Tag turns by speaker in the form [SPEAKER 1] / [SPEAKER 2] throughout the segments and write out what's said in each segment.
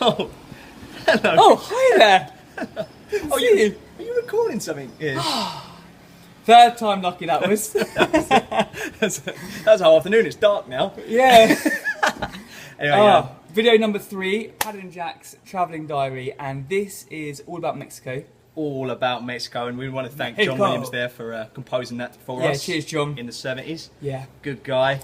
[SPEAKER 1] Oh, hello.
[SPEAKER 2] Oh, hi there.
[SPEAKER 1] Oh,
[SPEAKER 2] See you.
[SPEAKER 1] Are you recording something? Yeah.
[SPEAKER 2] Third time lucky that was.
[SPEAKER 1] That's our afternoon. It's dark now.
[SPEAKER 2] Yeah.
[SPEAKER 1] Anyway,
[SPEAKER 2] Video number 3, Pad and Jack's travelling diary, and this is all about Mexico.
[SPEAKER 1] all about Mexico, and we want to thank
[SPEAKER 2] Hey,
[SPEAKER 1] John
[SPEAKER 2] Carl.
[SPEAKER 1] Williams there for composing that for
[SPEAKER 2] Yeah,
[SPEAKER 1] us.
[SPEAKER 2] cheers, John.
[SPEAKER 1] In the 70s.
[SPEAKER 2] Yeah.
[SPEAKER 1] Good guy.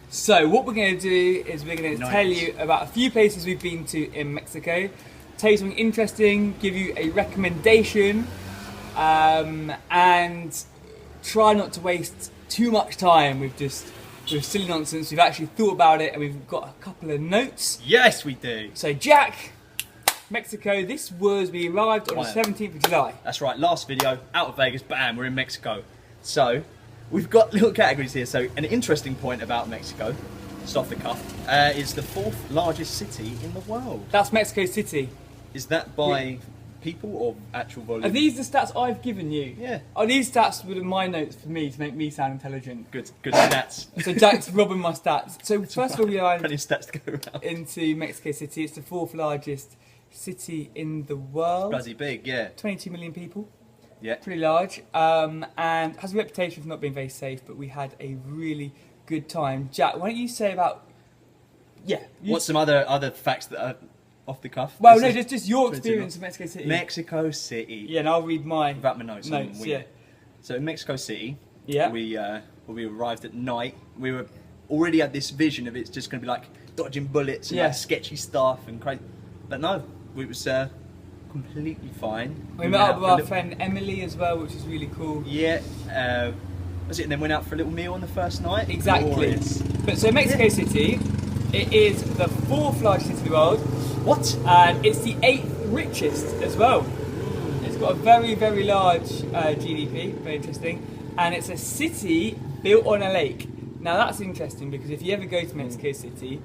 [SPEAKER 2] So what we're going to do is we're going to
[SPEAKER 1] Nice.
[SPEAKER 2] tell you about a few places we've been to in Mexico, tell you something interesting, give you a recommendation, and try not to waste too much time with silly nonsense. We've actually thought about it and we've got a couple of notes.
[SPEAKER 1] Yes, we do.
[SPEAKER 2] So Jack, Mexico, we arrived on the 17th of July.
[SPEAKER 1] That's right, last video, out of Vegas, bam, we're in Mexico. So, we've got little categories here. So, an interesting point about Mexico, just off the cuff, is the 4th largest city in the world.
[SPEAKER 2] That's Mexico City.
[SPEAKER 1] Is that by people or actual volume?
[SPEAKER 2] Are these the stats I've given you?
[SPEAKER 1] Yeah.
[SPEAKER 2] Are these stats were my notes for me to make me sound intelligent?
[SPEAKER 1] Good stats.
[SPEAKER 2] So Jack's robbing my stats. So first of all, we
[SPEAKER 1] Plenty
[SPEAKER 2] arrived
[SPEAKER 1] of stats to go around.
[SPEAKER 2] into Mexico City. It's the 4th largest city in the world.
[SPEAKER 1] Bloody big, yeah.
[SPEAKER 2] 22 million people.
[SPEAKER 1] Yeah.
[SPEAKER 2] Pretty large. And has a reputation for not being very safe, but we had a really good time. Jack, why don't you say about... Yeah.
[SPEAKER 1] What's some other facts that are off the cuff?
[SPEAKER 2] Well,
[SPEAKER 1] This
[SPEAKER 2] no,
[SPEAKER 1] is
[SPEAKER 2] just your
[SPEAKER 1] 22
[SPEAKER 2] experience in Mexico City.
[SPEAKER 1] Mexico City.
[SPEAKER 2] Yeah, and I'll read my
[SPEAKER 1] Without my notes. I'm
[SPEAKER 2] notes.
[SPEAKER 1] winging
[SPEAKER 2] Yeah.
[SPEAKER 1] it. So in Mexico City,
[SPEAKER 2] Yeah.
[SPEAKER 1] we arrived at night. We were already had this vision of it's just going to be like dodging bullets and
[SPEAKER 2] Yeah.
[SPEAKER 1] like sketchy stuff and crazy. But no, it was completely fine.
[SPEAKER 2] We met up
[SPEAKER 1] out
[SPEAKER 2] with
[SPEAKER 1] for a
[SPEAKER 2] our
[SPEAKER 1] little-
[SPEAKER 2] friend Emily as well, which is really cool.
[SPEAKER 1] Yeah. Was it? And then went out for a little meal on the first night.
[SPEAKER 2] Exactly.
[SPEAKER 1] Glorious.
[SPEAKER 2] But so Mexico City, it is the 4th largest city in the world,
[SPEAKER 1] What?
[SPEAKER 2] and it's the 8th richest as well. It's got a very, very large GDP, very interesting, and it's a city built on a lake. Now that's interesting because if you ever go to Mexico City,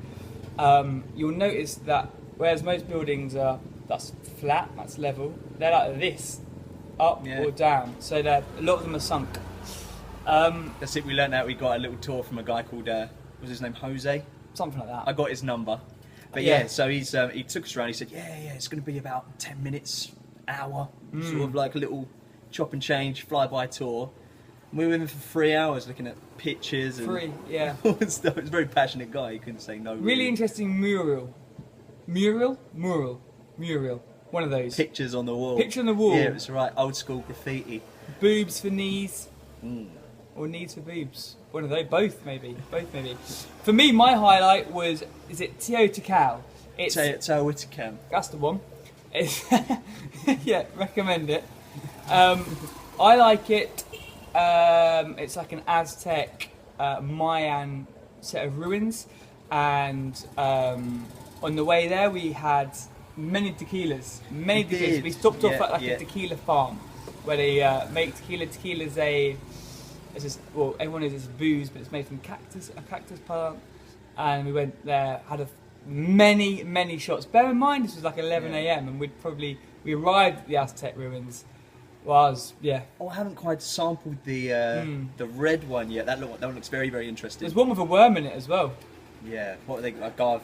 [SPEAKER 2] you'll notice that whereas most buildings are that's flat, that's level, they're like this, up
[SPEAKER 1] Yeah.
[SPEAKER 2] or down. So a lot of them are sunk.
[SPEAKER 1] That's it. We learned that. We got a little tour from a guy called was his name Jose?
[SPEAKER 2] Something like that.
[SPEAKER 1] I got his number. But
[SPEAKER 2] Yeah.
[SPEAKER 1] yeah, so he took us around. He said, yeah, it's going to be about 10 minutes, hour, sort of like a little chop and change flyby tour. And we were with him for 3 hours looking at pictures and
[SPEAKER 2] Free, yeah.
[SPEAKER 1] all that stuff. He was a very passionate guy. He couldn't say no.
[SPEAKER 2] Really interesting mural. Mural. One of those.
[SPEAKER 1] Pictures on the wall.
[SPEAKER 2] Picture on the wall.
[SPEAKER 1] Yeah, it was right. Old school graffiti.
[SPEAKER 2] Boobs for knees.
[SPEAKER 1] Mm.
[SPEAKER 2] Or knees for boobs. One of those. Both maybe. For me, my highlight is it Teotihuacan? It's
[SPEAKER 1] Teotihuacan.
[SPEAKER 2] that's the one. It's yeah, recommend it. I like it. It's like an Aztec, Mayan set of ruins, and on the way there we had many tequilas.
[SPEAKER 1] We did.
[SPEAKER 2] We stopped off
[SPEAKER 1] Yeah,
[SPEAKER 2] at like
[SPEAKER 1] yeah.
[SPEAKER 2] a tequila farm where they make tequila. Tequila's it's just, well, everyone knows it's booze, but it's made from a cactus plant. And we went there, had many shots. Bear in mind, this was like 11 a.m. and we arrived at the Aztec ruins. Yeah.
[SPEAKER 1] Oh, I haven't quite sampled the red one yet. That one looks very, very interesting.
[SPEAKER 2] There's one with a worm in it as well.
[SPEAKER 1] Yeah, what were they? Agave,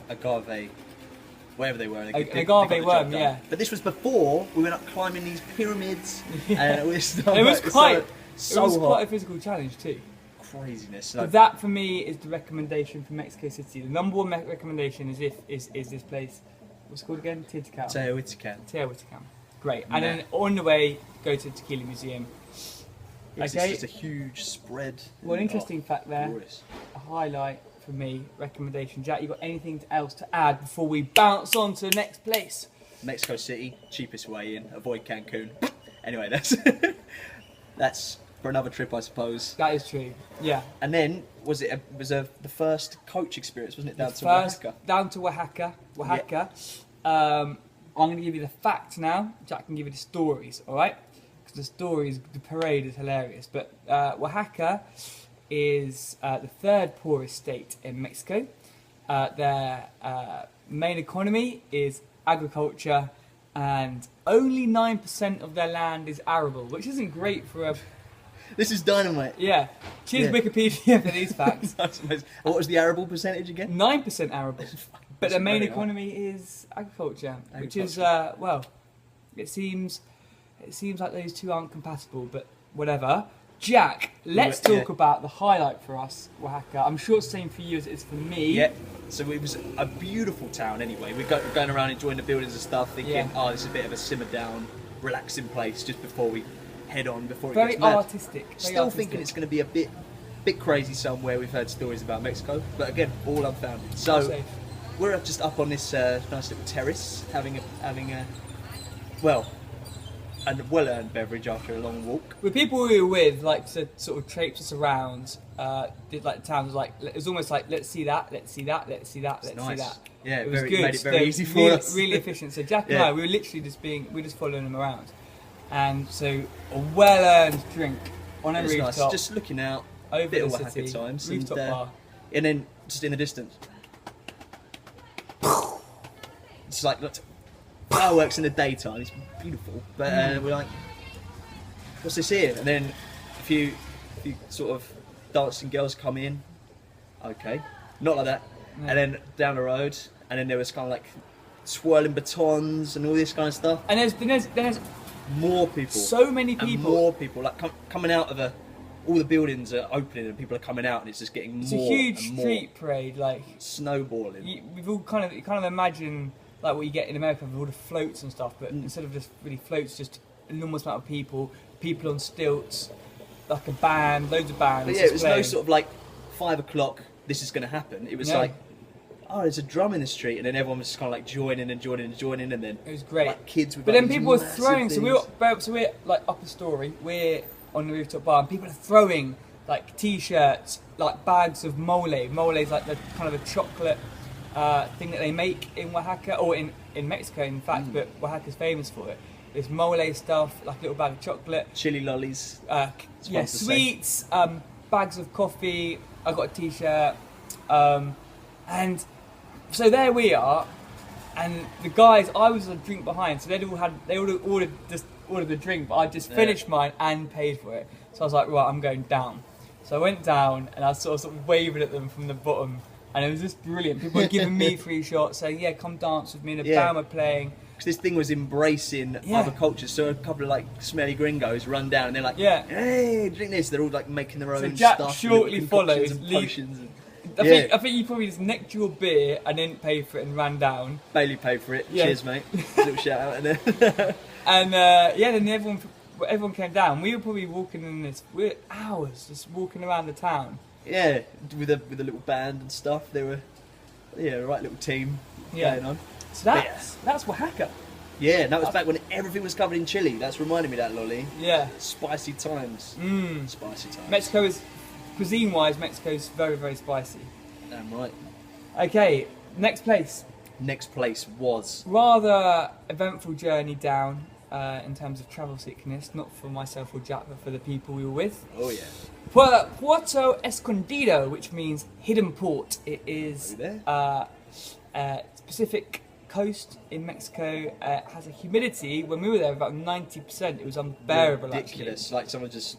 [SPEAKER 1] whatever they were. They
[SPEAKER 2] An
[SPEAKER 1] got the job
[SPEAKER 2] agave worm,
[SPEAKER 1] done.
[SPEAKER 2] yeah.
[SPEAKER 1] But this was before we went up climbing these pyramids, and it was
[SPEAKER 2] It was quite
[SPEAKER 1] hot.
[SPEAKER 2] quite a physical challenge too.
[SPEAKER 1] Craziness.
[SPEAKER 2] But that for me is the recommendation for Mexico City. The number one recommendation is this place. What's it called again?
[SPEAKER 1] Teotihuacan.
[SPEAKER 2] Teotihuacan. Great. And then on the way, go to the Tequila Museum.
[SPEAKER 1] It's
[SPEAKER 2] Okay.
[SPEAKER 1] just a huge spread.
[SPEAKER 2] Well, an interesting fact there.
[SPEAKER 1] Glorious.
[SPEAKER 2] A highlight for me, recommendation. Jack, you got anything else to add before we bounce on to the next place?
[SPEAKER 1] Mexico City, cheapest way in. Avoid Cancun. Anyway, that's for another trip, I suppose.
[SPEAKER 2] That is true. Yeah.
[SPEAKER 1] And then the first coach experience, wasn't it? Down to Oaxaca.
[SPEAKER 2] Down to Oaxaca. I'm going to give you the facts now. Jack can give you the stories, all right? Because the parade is hilarious. But Oaxaca is the 3rd poorest state in Mexico. Their main economy is agriculture, and only 9% of their land is arable, which isn't great for a...
[SPEAKER 1] This is dynamite.
[SPEAKER 2] Yeah. Cheers
[SPEAKER 1] Yeah.
[SPEAKER 2] Wikipedia for these facts.
[SPEAKER 1] That's amazing. What was the arable percentage again?
[SPEAKER 2] 9% arable. But the main
[SPEAKER 1] Very hot.
[SPEAKER 2] economy is agriculture, which is
[SPEAKER 1] Agriculture.
[SPEAKER 2] well, it seems like those two aren't compatible. But whatever. Jack, let's
[SPEAKER 1] Yeah.
[SPEAKER 2] talk about the highlight for us, Oaxaca. I'm sure it's the same for you as it is for me.
[SPEAKER 1] Yeah. So it was a beautiful town anyway. We're going around enjoying the buildings and stuff, thinking,
[SPEAKER 2] Yeah.
[SPEAKER 1] oh, this is a bit of a simmer down, relaxing place just before we head on, before it
[SPEAKER 2] Very
[SPEAKER 1] gets mad.
[SPEAKER 2] artistic. Very
[SPEAKER 1] Still
[SPEAKER 2] artistic.
[SPEAKER 1] thinking it's going to be a bit crazy somewhere. We've heard stories about Mexico, but again, all unfounded. So
[SPEAKER 2] Safe.
[SPEAKER 1] we're just up on this nice little terrace, having a well-earned beverage after a long walk.
[SPEAKER 2] With people we were with, like to sort of traipse us around, did like the town was like it was almost like let's see that, let's see that, let's see that, let's
[SPEAKER 1] nice.
[SPEAKER 2] see that.
[SPEAKER 1] Yeah,
[SPEAKER 2] it was
[SPEAKER 1] very-
[SPEAKER 2] good.
[SPEAKER 1] made it very easy for
[SPEAKER 2] really,
[SPEAKER 1] us.
[SPEAKER 2] Really efficient. So Jack and
[SPEAKER 1] Yeah.
[SPEAKER 2] I, we were literally just following them around, and so a well-earned drink on a
[SPEAKER 1] It was
[SPEAKER 2] rooftop
[SPEAKER 1] nice, just looking out,
[SPEAKER 2] over
[SPEAKER 1] bit
[SPEAKER 2] the
[SPEAKER 1] of Oaxaca
[SPEAKER 2] city,
[SPEAKER 1] times,
[SPEAKER 2] rooftop bar.
[SPEAKER 1] and then just in the distance, it's like look, fireworks in the daytime. It's beautiful, but we're like, what's this here? And then a few sort of dancing girls come in. Okay, not like that.
[SPEAKER 2] No.
[SPEAKER 1] And then down the road, and then there was kind of like swirling batons and all this kind of stuff.
[SPEAKER 2] And there's
[SPEAKER 1] More people.
[SPEAKER 2] so many
[SPEAKER 1] And
[SPEAKER 2] people.
[SPEAKER 1] more people like coming out of all the buildings are opening and people are coming out and it's just getting
[SPEAKER 2] It's
[SPEAKER 1] more
[SPEAKER 2] a huge
[SPEAKER 1] and more
[SPEAKER 2] street parade, like.
[SPEAKER 1] snowballing.
[SPEAKER 2] We've all kind of imagine like what you get in America with all the floats and stuff, but instead of just really floats, just an enormous amount of people on stilts, like a band, loads of bands.
[SPEAKER 1] But yeah,
[SPEAKER 2] just
[SPEAKER 1] it was no
[SPEAKER 2] playing.
[SPEAKER 1] sort of like 5 o'clock. This is going to happen. It was
[SPEAKER 2] No.
[SPEAKER 1] like, oh, there's a drum in the street, and then everyone was just kind of like joining, and then
[SPEAKER 2] It was great.
[SPEAKER 1] like kids with
[SPEAKER 2] But
[SPEAKER 1] like,
[SPEAKER 2] then
[SPEAKER 1] these
[SPEAKER 2] people were
[SPEAKER 1] massive
[SPEAKER 2] throwing.
[SPEAKER 1] things.
[SPEAKER 2] So we're like upper story. We're on the rooftop bar, and people are throwing like t-shirts, like bags of mole. Mole is like the kind of a chocolate thing that they make in Oaxaca or in Mexico, in fact. But Oaxaca's famous for it. There's mole stuff, like a little bag of chocolate.
[SPEAKER 1] chili lollies. It's
[SPEAKER 2] Yeah,
[SPEAKER 1] fun to say.
[SPEAKER 2] sweets, bags of coffee. I got a t-shirt, and so there we are. And the guys, I was a drink behind, so they all ordered the drink, but I just finished mine and paid for it. So I was like, right, I'm going down. So I went down and I was sort of waving at them from the bottom, and it was just brilliant. People were giving me free shots, saying, "Yeah, come dance with me." And the
[SPEAKER 1] Yeah.
[SPEAKER 2] band were playing.
[SPEAKER 1] Because this thing was embracing
[SPEAKER 2] Yeah.
[SPEAKER 1] other cultures. So a couple of like smelly gringos run down and they're like,
[SPEAKER 2] Yeah.
[SPEAKER 1] hey, drink this. They're all like making their own
[SPEAKER 2] Jack
[SPEAKER 1] stuff.
[SPEAKER 2] shortly
[SPEAKER 1] little concoctions
[SPEAKER 2] follows,
[SPEAKER 1] and
[SPEAKER 2] leave-
[SPEAKER 1] potions. And
[SPEAKER 2] I think you probably just necked your beer and didn't pay for it and ran down.
[SPEAKER 1] Bailey paid for it.
[SPEAKER 2] Yeah.
[SPEAKER 1] Cheers, mate. Little shout out. And then
[SPEAKER 2] And then everyone came down. We were probably walking in this. We're hours just walking around the town.
[SPEAKER 1] yeah, with a little band and stuff. They were, a right little team going on.
[SPEAKER 2] So that's Oaxaca.
[SPEAKER 1] Yeah, and that was back when everything was covered in chili. That's reminding me of that, Lolly.
[SPEAKER 2] Yeah.
[SPEAKER 1] Spicy times.
[SPEAKER 2] Mm.
[SPEAKER 1] Spicy times.
[SPEAKER 2] Mexico is, cuisine-wise, Mexico's very, very spicy.
[SPEAKER 1] Damn right.
[SPEAKER 2] Okay, next place.
[SPEAKER 1] Next place was
[SPEAKER 2] Rather eventful journey down in terms of travel sickness, not for myself or Jack, but for the people we were with.
[SPEAKER 1] oh yeah.
[SPEAKER 2] Puerto Escondido, which means hidden port. It is
[SPEAKER 1] Are
[SPEAKER 2] Pacific coast in Mexico. Has a humidity when we were there about 90%. It was unbearable.
[SPEAKER 1] Ridiculous.
[SPEAKER 2] Actually.
[SPEAKER 1] Like someone just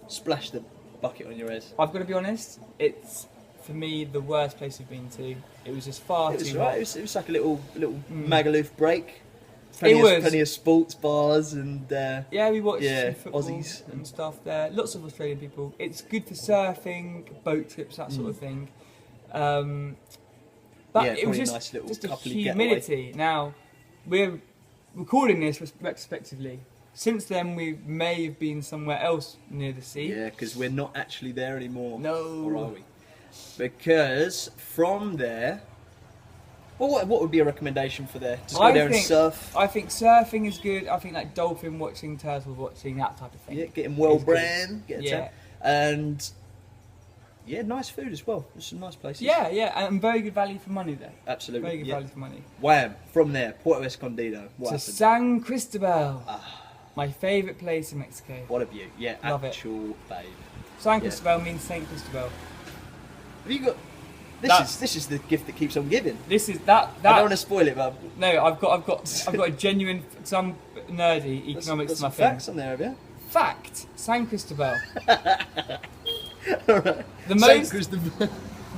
[SPEAKER 1] splashed the bucket on your head.
[SPEAKER 2] I've got to be honest. It's for me the worst place we've been to. It was just far
[SPEAKER 1] It was
[SPEAKER 2] too
[SPEAKER 1] right.
[SPEAKER 2] hot.
[SPEAKER 1] It was like a little Magaluf break. Plenty
[SPEAKER 2] was.
[SPEAKER 1] of sports bars and
[SPEAKER 2] Yeah, we watched
[SPEAKER 1] Yeah,
[SPEAKER 2] some football
[SPEAKER 1] Aussies.
[SPEAKER 2] and stuff there. Lots of Australian people. It's good for surfing, boat trips, that sort of thing. But
[SPEAKER 1] Yeah,
[SPEAKER 2] it was
[SPEAKER 1] probably a
[SPEAKER 2] just,
[SPEAKER 1] nice little
[SPEAKER 2] just a
[SPEAKER 1] coupley
[SPEAKER 2] humidity. Now, we're recording this retrospectively. Since then, we may have been somewhere else near the sea.
[SPEAKER 1] yeah, because we're not actually there anymore.
[SPEAKER 2] No.
[SPEAKER 1] Or are we? Because from there, well, what would be a recommendation for there? Just go there and surf.
[SPEAKER 2] I think surfing is good. I think like dolphin watching, turtle watching, that type of thing.
[SPEAKER 1] Yeah, getting well
[SPEAKER 2] It's good.
[SPEAKER 1] brand, get a
[SPEAKER 2] Yeah.
[SPEAKER 1] tan. And yeah, nice food as well. There's some nice places.
[SPEAKER 2] Yeah, and very good value for money there.
[SPEAKER 1] Absolutely.
[SPEAKER 2] Very good
[SPEAKER 1] yeah.
[SPEAKER 2] value for money.
[SPEAKER 1] Wham! From there, Puerto Escondido. What
[SPEAKER 2] To
[SPEAKER 1] happened?
[SPEAKER 2] San Cristobal,
[SPEAKER 1] Ah,
[SPEAKER 2] my favourite place in Mexico.
[SPEAKER 1] what a view. Yeah,
[SPEAKER 2] Love it.
[SPEAKER 1] actual babe.
[SPEAKER 2] San
[SPEAKER 1] Yeah.
[SPEAKER 2] Cristobal means Saint Cristobal.
[SPEAKER 1] Have you got?
[SPEAKER 2] That's-
[SPEAKER 1] This is the gift that keeps on giving.
[SPEAKER 2] This is that.
[SPEAKER 1] I don't want to spoil it, but
[SPEAKER 2] No, I've got a genuine, some nerdy
[SPEAKER 1] got
[SPEAKER 2] economics
[SPEAKER 1] some
[SPEAKER 2] muffin.
[SPEAKER 1] facts on there, have you?
[SPEAKER 2] Fact: San Cristobal.
[SPEAKER 1] Alright.
[SPEAKER 2] The most,
[SPEAKER 1] Christopher.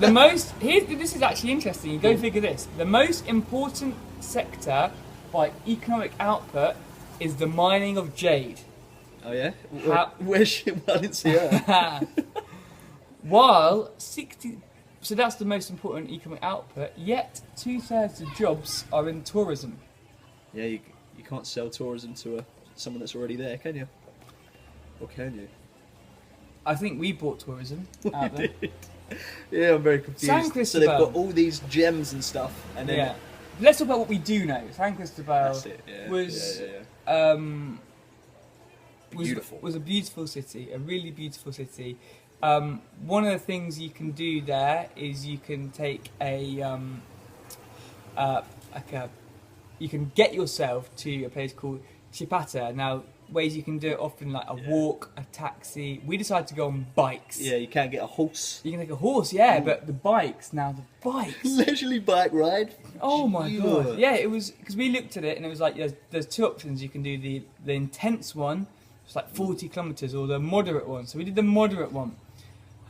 [SPEAKER 2] the This is actually interesting. You go figure this. The most important sector by economic output is the mining of jade.
[SPEAKER 1] Oh yeah? Where's she? I didn't see her.
[SPEAKER 2] While 60... So that's the most important economic output, yet 2/3 of jobs are in tourism.
[SPEAKER 1] Yeah, you can't sell tourism to someone that's already there, can you? Or can you?
[SPEAKER 2] I think we bought tourism out there.
[SPEAKER 1] Yeah, I'm very confused.
[SPEAKER 2] San
[SPEAKER 1] So
[SPEAKER 2] Cristobal.
[SPEAKER 1] they've got all these gems and stuff, and then
[SPEAKER 2] Yeah. Let's talk about what we do know. San Cristobal
[SPEAKER 1] that's it. Yeah.
[SPEAKER 2] was...
[SPEAKER 1] yeah. Beautiful.
[SPEAKER 2] Was a beautiful city, a really beautiful city. One of the things you can do there is you can take you can get yourself to a place called Chipata. Now, ways you can do it often like a walk, a taxi. We decided to go on bikes.
[SPEAKER 1] Yeah, you can't get a horse.
[SPEAKER 2] You can take a horse, yeah, but the bikes.
[SPEAKER 1] Leisurely bike ride.
[SPEAKER 2] Oh my
[SPEAKER 1] Gee,
[SPEAKER 2] god! Yeah, it was because we looked at it and it was like there's two options. You can do the intense one, it's like 40 kilometers, or the moderate one. So we did the moderate one,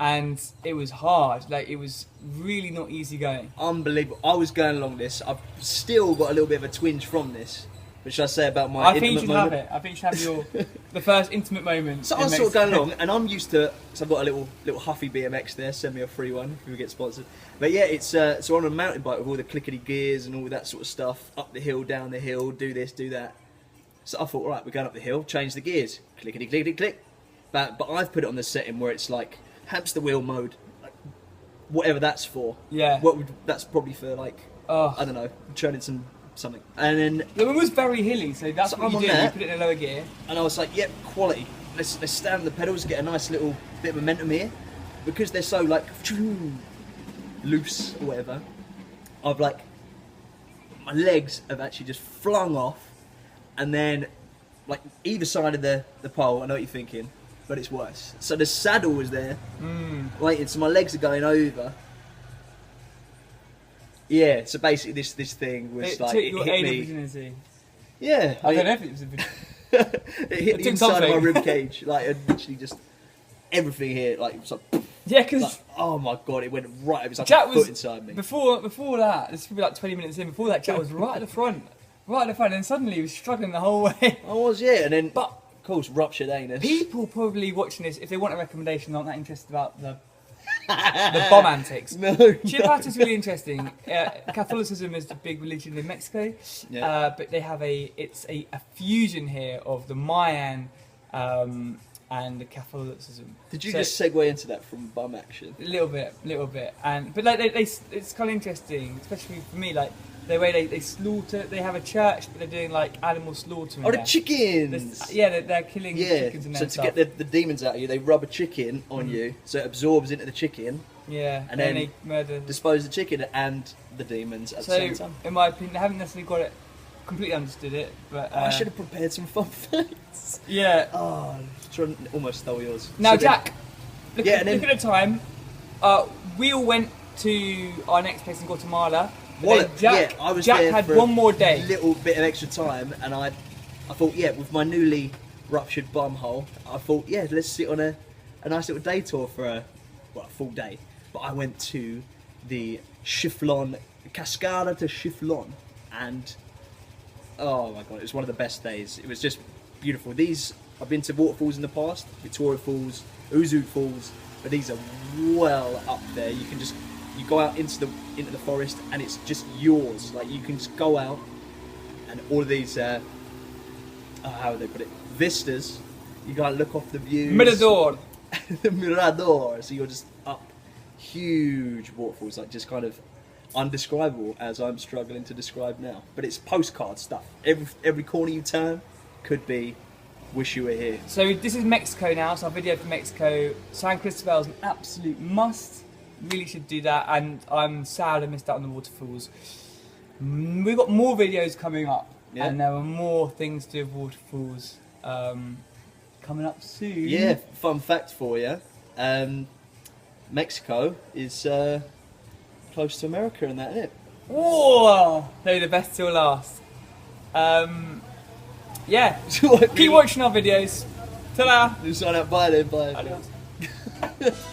[SPEAKER 2] and it was hard. Like it was really not easy going.
[SPEAKER 1] Unbelievable. I was going along this. I've still got a little bit of a twinge from this. Which I say about my
[SPEAKER 2] I think you
[SPEAKER 1] intimate
[SPEAKER 2] should
[SPEAKER 1] moment.
[SPEAKER 2] have it. I think you should have the first intimate moment.
[SPEAKER 1] So
[SPEAKER 2] in
[SPEAKER 1] I was sort of going
[SPEAKER 2] Mexico.
[SPEAKER 1] along, and I'm used to. So I've got a little Huffy BMX there. Send me a free one if we get sponsored. But yeah, it's so on a mountain bike with all the clickety gears and all that sort of stuff. Up the hill, down the hill, do this, do that. So I thought, right, we're going up the hill. Change the gears. Clickety clickety click. But I've put it on the setting where it's like hamster wheel mode, like, whatever that's for.
[SPEAKER 2] Yeah.
[SPEAKER 1] That's probably for like
[SPEAKER 2] Oh.
[SPEAKER 1] I don't know, churning something. And then
[SPEAKER 2] The one was very hilly, so that's
[SPEAKER 1] So
[SPEAKER 2] what
[SPEAKER 1] I'm
[SPEAKER 2] you
[SPEAKER 1] on
[SPEAKER 2] do.
[SPEAKER 1] that.
[SPEAKER 2] You put it in a lower gear.
[SPEAKER 1] And I was like, yep, quality. Let's stand on the pedals, get a nice little bit of momentum here. Because they're so like loose or whatever, I've like, my legs have actually just flung off, and then like either side of the pole, I know what you're thinking, but it's worse. So the saddle was there, waiting, so my legs are going over. Yeah, so basically this thing was
[SPEAKER 2] It
[SPEAKER 1] like,
[SPEAKER 2] took
[SPEAKER 1] it
[SPEAKER 2] your
[SPEAKER 1] hit
[SPEAKER 2] anal
[SPEAKER 1] me.
[SPEAKER 2] virginity.
[SPEAKER 1] Yeah,
[SPEAKER 2] I don't know if it was a virginity.
[SPEAKER 1] it hit the
[SPEAKER 2] took
[SPEAKER 1] inside of my
[SPEAKER 2] something.
[SPEAKER 1] rib cage, like it literally just everything here, like it was like,
[SPEAKER 2] Yeah, because
[SPEAKER 1] like, oh my god, it went right. It was like
[SPEAKER 2] Jack
[SPEAKER 1] a
[SPEAKER 2] was
[SPEAKER 1] foot inside me.
[SPEAKER 2] before that. This is probably like 20 minutes in. Before that, Jack was right at the front, and suddenly he was struggling the whole way.
[SPEAKER 1] I was, yeah, and then
[SPEAKER 2] But
[SPEAKER 1] of course ruptured anus.
[SPEAKER 2] people probably watching this, if they want a recommendation, aren't that interested about the bomb antics.
[SPEAKER 1] No,
[SPEAKER 2] Chiapas is really interesting. Catholicism is the big religion in Mexico,
[SPEAKER 1] Yeah.
[SPEAKER 2] but they have it's a fusion here of the Mayan and the Catholicism.
[SPEAKER 1] Did you
[SPEAKER 2] So-
[SPEAKER 1] just segue into that from bum action?
[SPEAKER 2] A little bit, but like it's kind of interesting, especially for me. Like the way they slaughter, they have a church, but they're doing like animal slaughter. in
[SPEAKER 1] Oh, the
[SPEAKER 2] there.
[SPEAKER 1] chickens!
[SPEAKER 2] Yeah, they're killing
[SPEAKER 1] Yeah,
[SPEAKER 2] chickens and
[SPEAKER 1] so to get the demons out of you, they rub a chicken on you, so it absorbs into the chicken,
[SPEAKER 2] yeah,
[SPEAKER 1] and
[SPEAKER 2] then
[SPEAKER 1] then
[SPEAKER 2] they murder.
[SPEAKER 1] dispose the chicken and the demons at the
[SPEAKER 2] So,
[SPEAKER 1] same time.
[SPEAKER 2] in my opinion, they haven't necessarily got it completely understood it, but
[SPEAKER 1] I should have prepared some fun facts.
[SPEAKER 2] yeah.
[SPEAKER 1] Oh, almost stole yours.
[SPEAKER 2] Now,
[SPEAKER 1] So then-
[SPEAKER 2] Jack, look,
[SPEAKER 1] Yeah,
[SPEAKER 2] at,
[SPEAKER 1] and then-
[SPEAKER 2] look at the time. We all went to our next place in Guatemala. but
[SPEAKER 1] Well,
[SPEAKER 2] then Jack,
[SPEAKER 1] yeah, I was
[SPEAKER 2] Jack
[SPEAKER 1] there
[SPEAKER 2] had
[SPEAKER 1] for
[SPEAKER 2] one more day.
[SPEAKER 1] a little bit of extra time, and I thought, yeah, with my newly ruptured bum hole, I thought, yeah, let's sit on a nice little day tour for a full day. But I went to the Chiflon, Cascada de Chiflon, and oh my god, it was one of the best days. It was just beautiful. I've been to waterfalls in the past, Victoria Falls, Uzu Falls, but these are well up there. You go out into the forest, and it's just yours. Like you can just go out, and all of these how would they put it, vistas. You go and look off the views.
[SPEAKER 2] Mirador.
[SPEAKER 1] The Mirador. So you're just up huge waterfalls, like just kind of undescribable, as I'm struggling to describe now. But it's postcard stuff. Every corner you turn could be wish you were here.
[SPEAKER 2] So this is Mexico now. So our video for Mexico. San Cristobal is an absolute must. Really should do that. And I'm sad I missed out on the waterfalls. We've got more videos coming up,
[SPEAKER 1] Yeah.
[SPEAKER 2] and there are more things to do with waterfalls coming up soon.
[SPEAKER 1] Yeah, fun fact for you. Mexico is close to America and that, isn't it?
[SPEAKER 2] Whoa! No, the best till last. Yeah.
[SPEAKER 1] So
[SPEAKER 2] Keep watching our videos. Ta-da!
[SPEAKER 1] You sign out, bye then, bye.
[SPEAKER 2] Adios.